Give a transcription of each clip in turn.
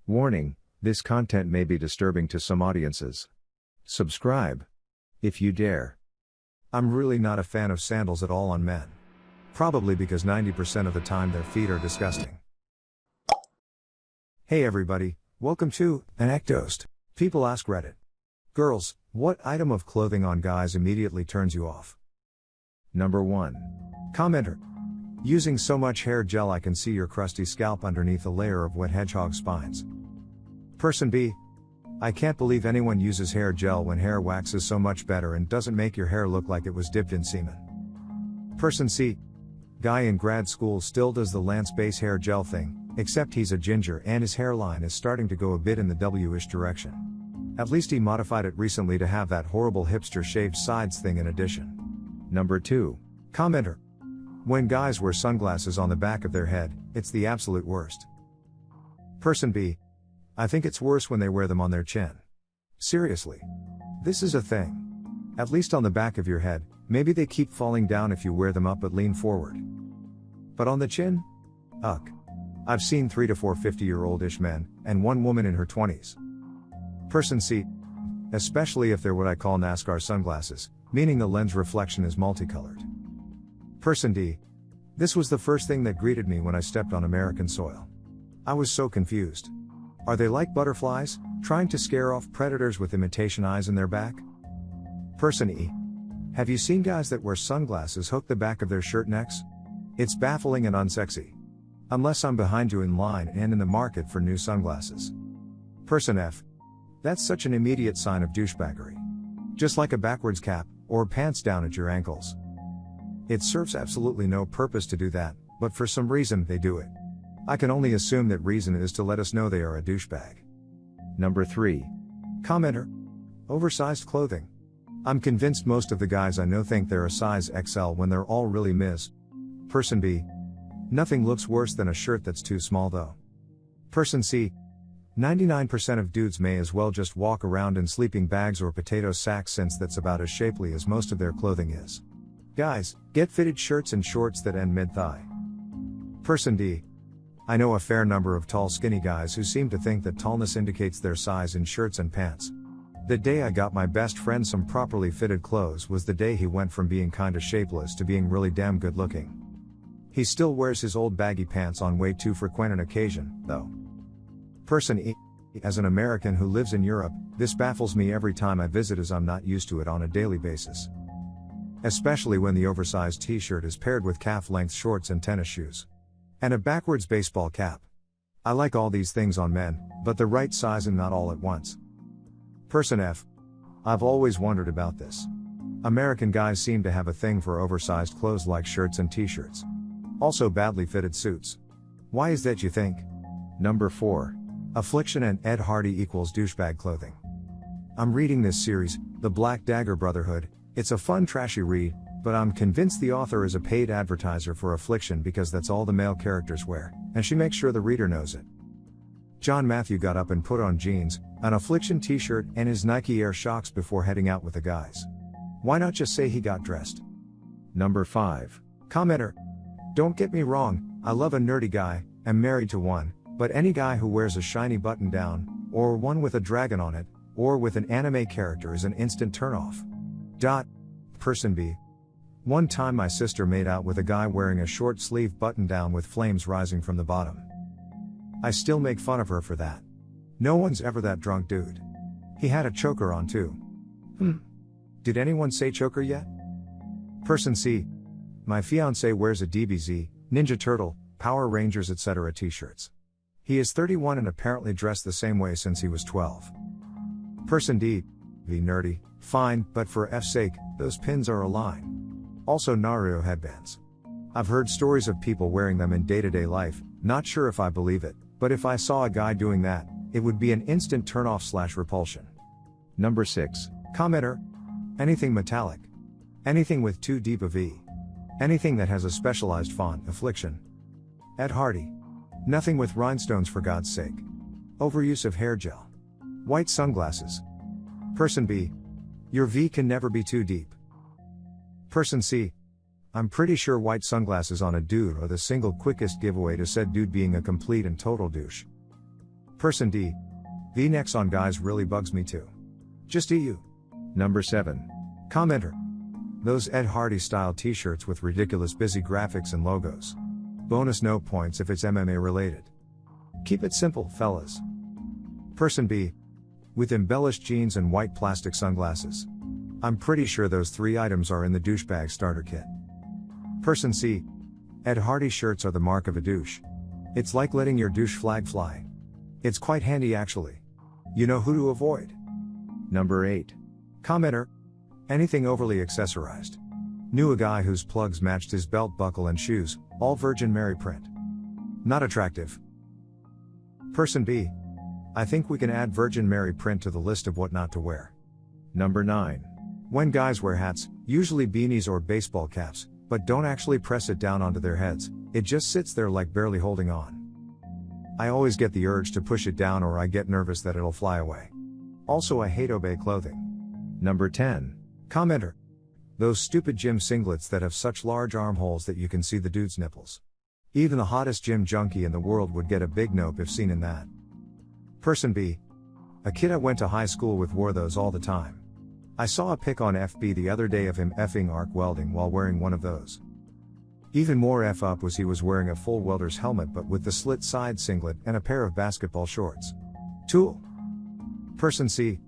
Warning, this content may be disturbing to some audiences. Subscribe, if you dare. I'm really not a fan of sandals at all on men. Probably because 90% of the time their feet are disgusting. Hey everybody, welcome to ANECDOSED. People ask Reddit. Girls, what item of clothing on guys immediately turns you off? Number 1. Commenter. Using so much hair gel I can see your crusty scalp underneath a layer of wet hedgehog spines. Person B. I can't believe anyone uses hair gel when hair wax is so much better and doesn't make your hair look like it was dipped in semen. Person C. Guy in grad school still does the Lance base hair gel thing, except he's a ginger and his hairline is starting to go a bit in the W-ish direction. At least he modified it recently to have that horrible hipster shaved sides thing in addition. Number 2. Commenter. When guys wear sunglasses on the back of their head, it's the absolute worst. Person B. I think it's worse when they wear them on their chin. Seriously. This is a thing. At least on the back of your head, maybe they keep falling down if you wear them up but lean forward. But on the chin? Ugh. I've seen 3 to 4 50-year-old-ish men, and one woman in her 20s. Person C. Especially if they're what I call NASCAR sunglasses, meaning the lens reflection is multicolored. Person D. This was the first thing that greeted me when I stepped on American soil. I was so confused. Are they like butterflies, trying to scare off predators with imitation eyes in their back? Person E. Have you seen guys that wear sunglasses hook the back of their shirt necks? It's baffling and unsexy. Unless I'm behind you in line and in the market for new sunglasses. Person F. That's such an immediate sign of douchebaggery. Just like a backwards cap, or pants down at your ankles. It serves absolutely no purpose to do that, but for some reason they do it. I can only assume that reason is to let us know they are a douchebag. Number 3. Commenter. Oversized clothing. I'm convinced most of the guys I know think they're a size XL when they're all really Ms. Person B. Nothing looks worse than a shirt that's too small though. Person C. 99% of dudes may as well just walk around in sleeping bags or potato sacks since that's about as shapely as most of their clothing is. Guys, get fitted shirts and shorts that end mid-thigh. Person D. I know a fair number of tall skinny guys who seem to think that tallness indicates their size in shirts and pants. The day I got my best friend some properly fitted clothes was the day he went from being kinda shapeless to being really damn good looking. He still wears his old baggy pants on way too frequent an occasion, though. Person E. As an American who lives in Europe, this baffles me every time I visit as I'm not used to it on a daily basis. Especially when the oversized t-shirt is paired with calf-length shorts and tennis shoes. And a backwards baseball cap. I like all these things on men, but the right size and not all at once. Person F. I've always wondered about this. American guys seem to have a thing for oversized clothes like shirts and t-shirts. Also badly fitted suits. Why is that, you think? Number 4. Affliction and Ed Hardy equals douchebag clothing. I'm reading this series, The Black Dagger Brotherhood. It's a fun trashy read, but I'm convinced the author is a paid advertiser for Affliction because that's all the male characters wear, and she makes sure the reader knows it. John Matthew got up and put on jeans, an Affliction t-shirt, and his Nike Air Shocks before heading out with the guys. Why not just say he got dressed? Number 5. Commenter. Don't get me wrong, I love a nerdy guy, am married to one, but any guy who wears a shiny button down, or one with a dragon on it, or with an anime character is an instant turnoff. Person B. One time my sister made out with a guy wearing a short sleeve button down with flames rising from the bottom. I still make fun of her for that. No one's ever that drunk, dude. He had a choker on too. Did anyone say choker yet? Person C. My fiance wears a DBZ, Ninja Turtle, Power Rangers etc. t-shirts. He is 31 and apparently dressed the same way since he was 12. Person D. Be nerdy, fine, but for F's sake, those pins are a line. Also Naruto headbands. I've heard stories of people wearing them in day-to-day life, not sure if I believe it, but if I saw a guy doing that, it would be an instant turn-off/repulsion. Number 6. Commenter. Anything metallic. Anything with too deep a V. Anything that has a specialized font, Affliction. Ed Hardy. Nothing with rhinestones for God's sake. Overuse of hair gel. White sunglasses. Person B. Your V can never be too deep. Person C. I'm pretty sure white sunglasses on a dude are the single quickest giveaway to said dude being a complete and total douche. Person D. V-necks on guys really bugs me too. Just EU. Number 7. Commenter. Those Ed Hardy style t-shirts with ridiculous busy graphics and logos. Bonus no points if it's MMA related. Keep it simple, fellas. Person B. With embellished jeans and white plastic sunglasses. I'm pretty sure those 3 items are in the douchebag starter kit. Person C. Ed Hardy shirts are the mark of a douche. It's like letting your douche flag fly. It's quite handy actually. You know who to avoid. Number 8. Commenter. Anything overly accessorized. Knew a guy whose plugs matched his belt buckle and shoes, all Virgin Mary print. Not attractive. Person B. I think we can add Virgin Mary print to the list of what not to wear. Number 9. When guys wear hats, usually beanies or baseball caps, but don't actually press it down onto their heads, it just sits there like barely holding on. I always get the urge to push it down or I get nervous that it'll fly away. Also, I hate obey clothing. Number 10. Commenter. Those stupid gym singlets that have such large armholes that you can see the dude's nipples. Even the hottest gym junkie in the world would get a big nope if seen in that. Person B. A kid I went to high school with wore those all the time. I saw a pic on FB the other day of him effing arc welding while wearing one of those. Even more F up was he was wearing a full welder's helmet but with the slit side singlet and a pair of basketball shorts. Tool. Person C.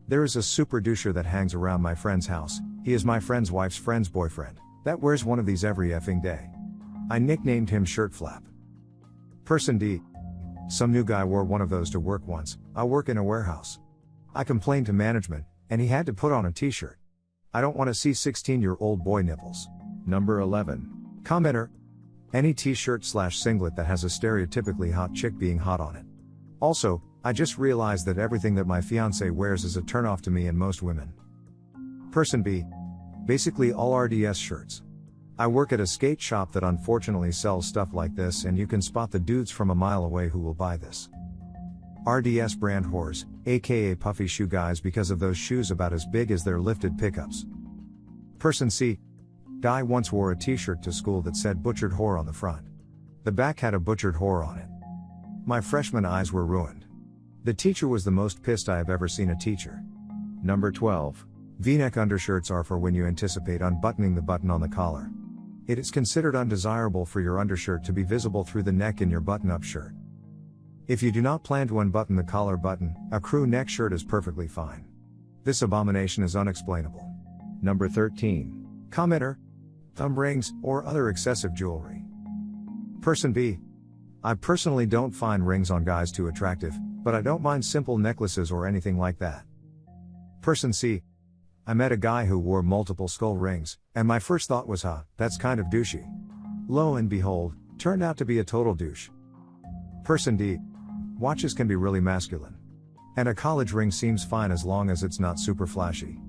There is a super doucher that hangs around my friend's house. He is my friend's wife's friend's boyfriend, that wears one of these every effing day. I nicknamed him Shirt Flap. Person D. Some new guy wore one of those to work once. I work in a warehouse. I complained to management, and he had to put on a t-shirt. I don't want to see 16-year-old boy nipples. Number 11. Commenter. Any t-shirt/singlet that has a stereotypically hot chick being hot on it. Also, I just realized that everything that my fiancé wears is a turnoff to me and most women. Person B. Basically all RDS shirts. I work at a skate shop that unfortunately sells stuff like this and you can spot the dudes from a mile away who will buy this. RDS brand whores, aka puffy shoe guys because of those shoes about as big as their lifted pickups. Person C. Guy once wore a t-shirt to school that said butchered whore on the front. The back had a butchered whore on it. My freshman eyes were ruined. The teacher was the most pissed I have ever seen a teacher. Number 12. V-neck undershirts are for when you anticipate unbuttoning the button on the collar. It is considered undesirable for your undershirt to be visible through the neck in your button-up shirt. If you do not plan to unbutton the collar button, a crew neck shirt is perfectly fine. This abomination is unexplainable. Number 13. Commenter. Thumb rings, or other excessive jewelry. Person B. I personally don't find rings on guys too attractive, but I don't mind simple necklaces or anything like that. Person C. I met a guy who wore multiple skull rings, and my first thought was that's kind of douchey. Lo and behold, turned out to be a total douche. Person D. Watches can be really masculine. And a college ring seems fine as long as it's not super flashy.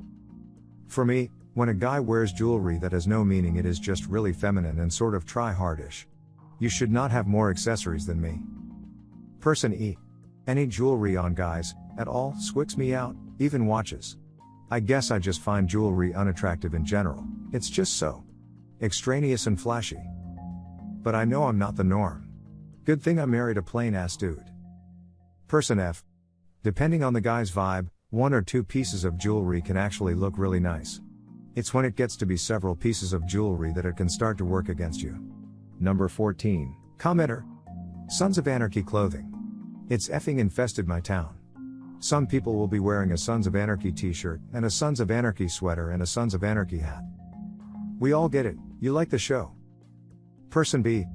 For me, when a guy wears jewelry that has no meaning, it is just really feminine and sort of try-hardish. You should not have more accessories than me. Person E. Any jewelry on guys, at all, squicks me out, even watches. I guess I just find jewelry unattractive in general, it's just so extraneous and flashy. But I know I'm not the norm. Good thing I married a plain-ass dude. Person F. Depending on the guy's vibe, 1 or 2 pieces of jewelry can actually look really nice. It's when it gets to be several pieces of jewelry that it can start to work against you. Number 14. Commenter. Sons of Anarchy clothing. It's effing infested my town. Some people will be wearing a Sons of Anarchy t-shirt, and a Sons of Anarchy sweater and a Sons of Anarchy hat. We all get it, you like the show. Person B.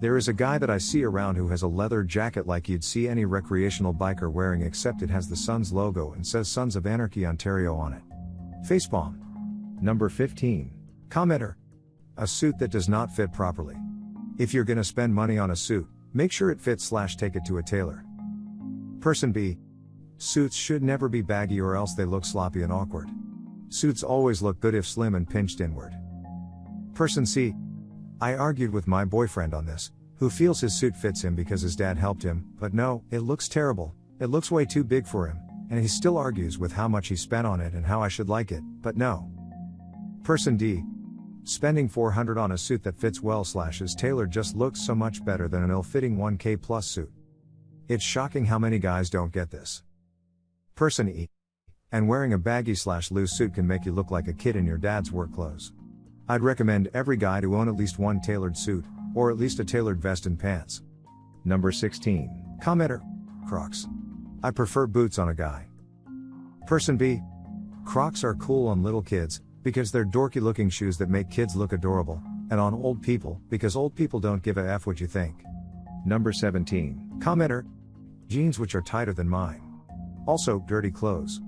There is a guy that I see around who has a leather jacket like you'd see any recreational biker wearing, except it has the Sons logo and says Sons of Anarchy Ontario on it. Facepalm. Number 15. Commenter. A suit that does not fit properly. If you're gonna spend money on a suit, make sure it fits/take it to a tailor. Person B. Suits should never be baggy or else they look sloppy and awkward. Suits always look good if slim and pinched inward. Person C. I argued with my boyfriend on this, who feels his suit fits him because his dad helped him, but no, it looks terrible, it looks way too big for him, and he still argues with how much he spent on it and how I should like it, but no. Person D. Spending $400 on a suit that fits well/is tailored just looks so much better than an ill-fitting 1K plus suit. It's shocking how many guys don't get this. Person E. And wearing a baggy/loose suit can make you look like a kid in your dad's work clothes. I'd recommend every guy to own at least one tailored suit, or at least a tailored vest and pants. Number 16. Commenter. Crocs. I prefer boots on a guy. Person B. Crocs are cool on little kids, because they're dorky looking shoes that make kids look adorable, and on old people, because old people don't give a F what you think. Number 17. Commenter. Jeans which are tighter than mine. Also, dirty clothes.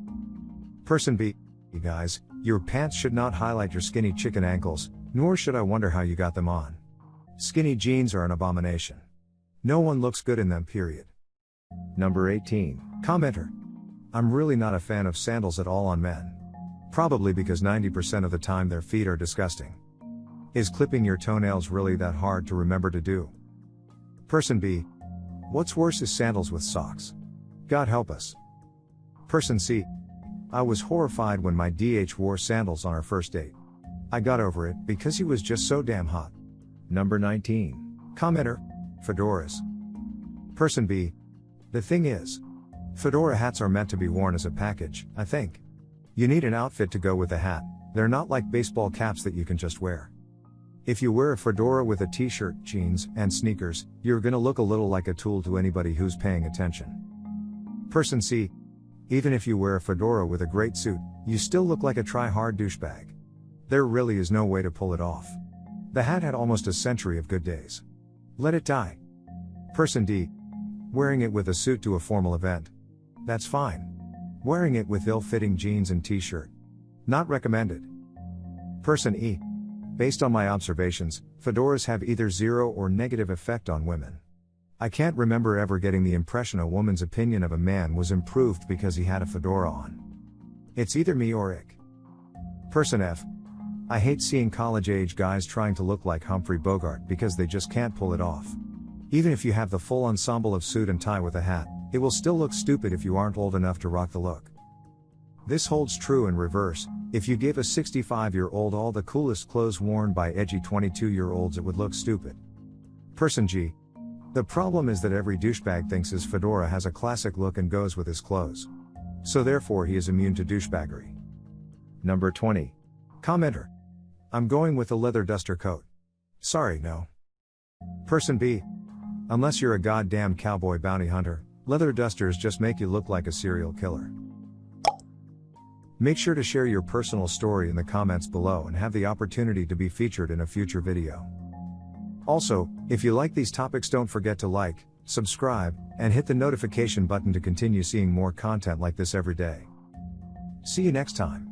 Person B. You guys, your pants should not highlight your skinny chicken ankles, nor should I wonder how you got them on. Skinny jeans are an abomination. No one looks good in them, period. Number 18. Commenter. I'm really not a fan of sandals at all on men. Probably because 90% of the time their feet are disgusting. Is clipping your toenails really that hard to remember to do? Person B. What's worse is sandals with socks. God help us. Person C. I was horrified when my DH wore sandals on our first date. I got over it because he was just so damn hot. Number 19. Commenter. Fedoras. Person B. The thing is, fedora hats are meant to be worn as a package, I think. You need an outfit to go with the hat, they're not like baseball caps that you can just wear. If you wear a fedora with a t-shirt, jeans, and sneakers, you're gonna look a little like a tool to anybody who's paying attention. Person C. Even if you wear a fedora with a great suit, you still look like a try-hard douchebag. There really is no way to pull it off. The hat had almost a century of good days. Let it die. Person D. Wearing it with a suit to a formal event. That's fine. Wearing it with ill-fitting jeans and t-shirt. Not recommended. Person E. Based on my observations, fedoras have either zero or negative effect on women. I can't remember ever getting the impression a woman's opinion of a man was improved because he had a fedora on. It's either me or ick. Person F. I hate seeing college-age guys trying to look like Humphrey Bogart because they just can't pull it off. Even if you have the full ensemble of suit and tie with a hat, it will still look stupid if you aren't old enough to rock the look. This holds true in reverse. If you gave a 65-year-old all the coolest clothes worn by edgy 22-year-olds, it would look stupid. Person G. The problem is that every douchebag thinks his fedora has a classic look and goes with his clothes. So therefore he is immune to douchebaggery. Number 20. Commenter. I'm going with a leather duster coat. Sorry, no. Person B. Unless you're a goddamn cowboy bounty hunter, leather dusters just make you look like a serial killer. Make sure to share your personal story in the comments below and have the opportunity to be featured in a future video. Also, if you like these topics, don't forget to like, subscribe, and hit the notification button to continue seeing more content like this every day. See you next time.